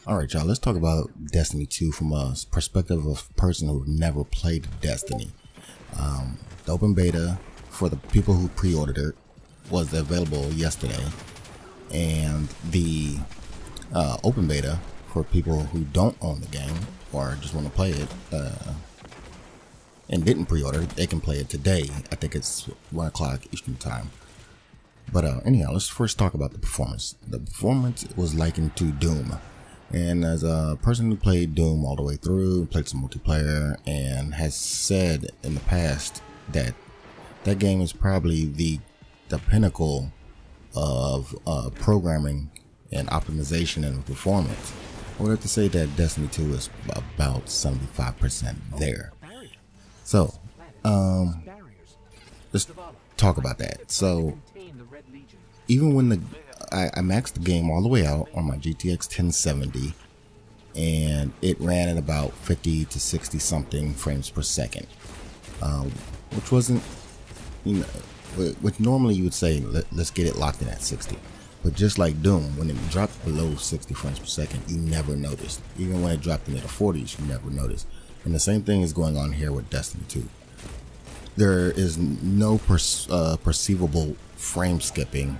Alright, y'all, let's talk about Destiny 2 from a perspective of a person who never played Destiny. The open beta for the people who pre-ordered it was available yesterday, and the open beta for people who don't own the game or just want to play it and didn't pre-order, they can play it today. I think it's 1 o'clock Eastern time. But anyhow, let's first talk about the performance. The performance was likened to Doom. And as a person who played Doom all the way through, played some multiplayer, and has said in the past that that game is probably the pinnacle of programming and optimization and performance, I would have to say that Destiny 2 is about 75% there. So, let's talk about that. So, even when I maxed the game all the way out on my GTX 1070, and it ran at about 50 to 60 something frames per second, which wasn't, you know, which normally you would say let's get it locked in at 60. But just like Doom, when it dropped below 60 frames per second, you never noticed. Even when it dropped into the 40s, you never noticed. And the same thing is going on here with Destiny 2. There is no perceivable frame skipping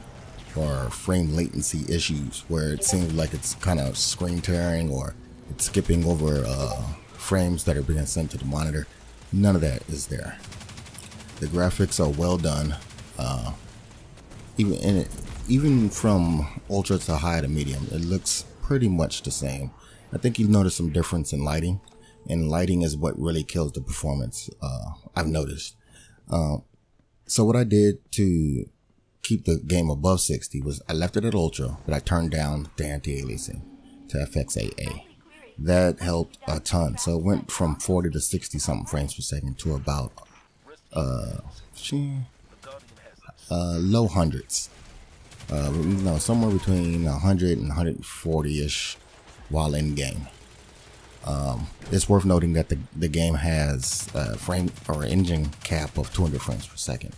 or frame latency issues where it seems like it's kind of screen tearing or it's skipping over frames that are being sent to the monitor. None of that is there. The graphics are well done, even from ultra to high to medium. It looks pretty much the same. I think you've noticed some difference in lighting, and lighting is what really kills the performance. I've noticed. So what I did to keep the game above 60 was I left it at ultra, but I turned down the anti-aliasing to FXAA. That helped a ton. So it went from 40 to 60 something frames per second to about low hundreds. Somewhere between 100 and 140 ish while in game. It's worth noting that the game has a frame or engine cap of 200 frames per second.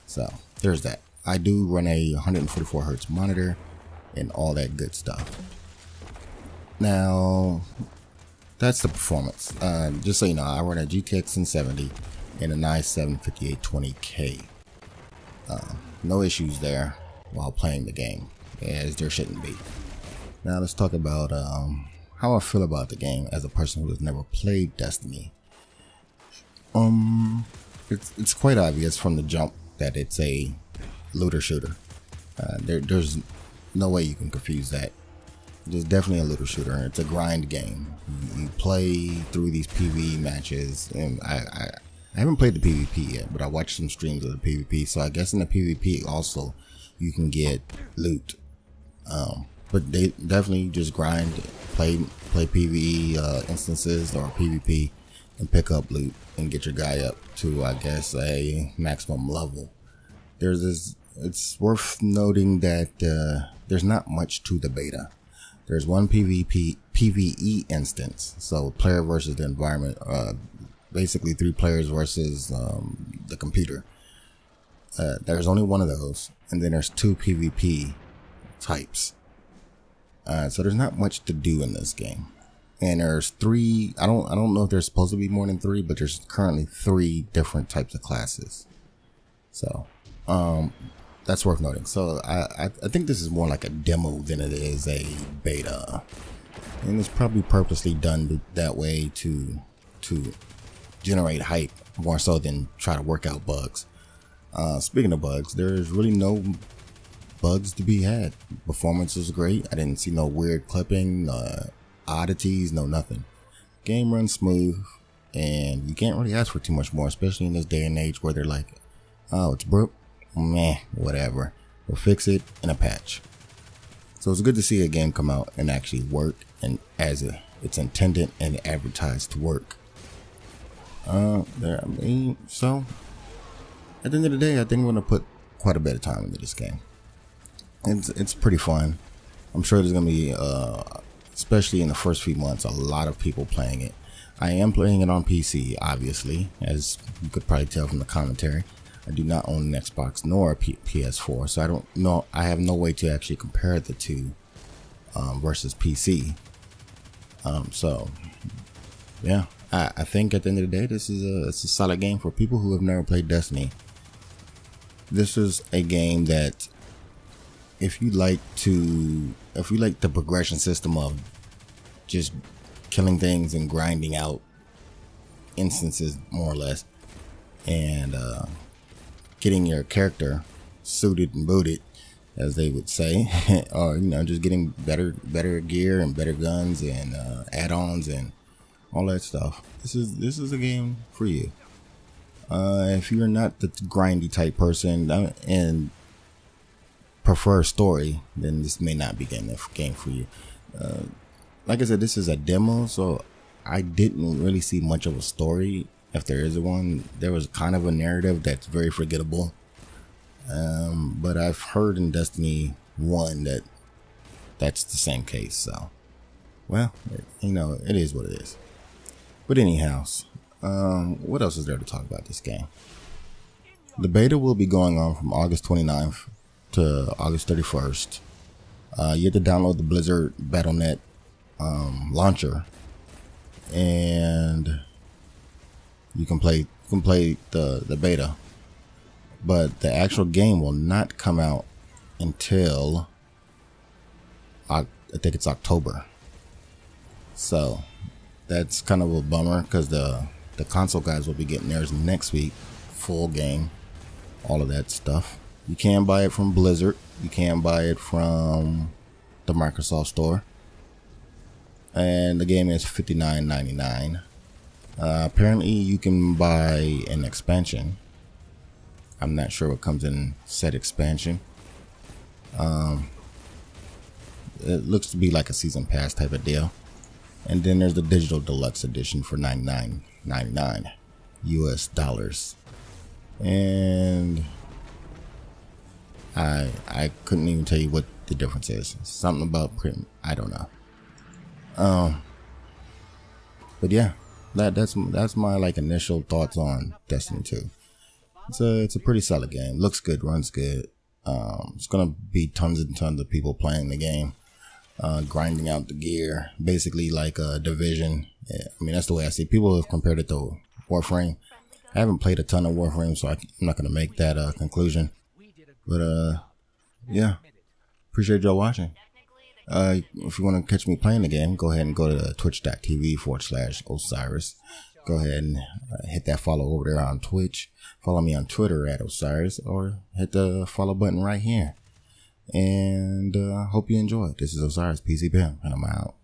So there's that. I do run a 144 hertz monitor and all that good stuff. Now, that's the performance. Just so you know, I run a GTX 1070 and an i7 5820K. No issues there while playing the game, as there shouldn't be. Now let's talk about how I feel about the game as a person who has never played Destiny. It's quite obvious from the jump that it's a looter shooter. There's no way you can confuse that. It's definitely a looter shooter. It's a grind game. You play through these PvE matches, and I haven't played the PvP yet, but I watched some streams of the PvP, so I guess in the PvP also you can get loot. But they definitely just grind, play PvE instances or PvP, and pick up loot and get your guy up to, I guess, a maximum level. It's worth noting that there's not much to the beta. There's one PvE instance, so player versus the environment, basically 3 players versus the computer. There's only one of those, and then there's 2 PvP types. So there's not much to do in this game. And there's 3, I don't know if there's supposed to be more than 3, but there's currently 3 different types of classes. So that's worth noting. So I think this is more like a demo than it is a beta, and it's probably purposely done that way to generate hype more so than try to work out bugs. Speaking of bugs, there's really no bugs to be had. Performance is great. I didn't see no weird clipping, oddities, no nothing. Game runs smooth, and you can't really ask for too much more, especially in this day and age where they're like, oh, it's broke. Meh, whatever. We'll fix it in a patch. So it's good to see a game come out and actually work, and as it's intended and advertised to work. So at the end of the day, I think I'm gonna put quite a bit of time into this game. It's pretty fun. I'm sure there's gonna be, especially in the first few months, a lot of people playing it. I am playing it on PC, obviously, as you could probably tell from the commentary. I do not own an Xbox nor a PS4, so I don't know. I have no way to actually compare the two versus PC. So yeah, I think at the end of the day, it's a solid game for people who have never played Destiny. This is a game that if you like the progression system of just killing things and grinding out instances more or less, and getting your character suited and booted, as they would say, or just getting better gear and better guns and add-ons and all that stuff. This is a game for you. If you're not the grindy type person and prefer a story, then this may not be the game for you. Like I said, this is a demo, so I didn't really see much of a story. If there is one, there was kind of a narrative that's very forgettable. But I've heard in Destiny 1 that's the same case. So, well, it is what it is. But anyhow, what else is there to talk about this game? The beta will be going on from August 29th to August 31st. You have to download the Blizzard Battle.net launcher, and you can play the beta. But the actual game will not come out until I think it's October. So that's kind of a bummer, because the console guys will be getting theirs next week, full game, all of that stuff. You can buy it from Blizzard. You can buy it from the Microsoft Store, and the game is $59.99. Apparently, you can buy an expansion. I'm not sure what comes in said expansion. It looks to be like a season pass type of deal. And then there's the digital deluxe edition for $99.99 US dollars. And I couldn't even tell you what the difference is. Something about print, I don't know. But yeah, that's my initial thoughts on Destiny 2. It's a pretty solid game. Looks good, runs good. It's gonna be tons and tons of people playing the game, grinding out the gear, basically like a Division. Yeah, I mean, that's the way I see it. People have compared it to Warframe. I haven't played a ton of Warframe, so I'm not gonna make that conclusion. But yeah, appreciate y'all watching. If you want to catch me playing the game, go ahead and go to twitch.tv/Osirez. Go ahead and hit that follow over there on Twitch. Follow me on Twitter at Osirez, or hit the follow button right here. And hope you enjoyed. This is Osirez PC Pimp, and I'm out.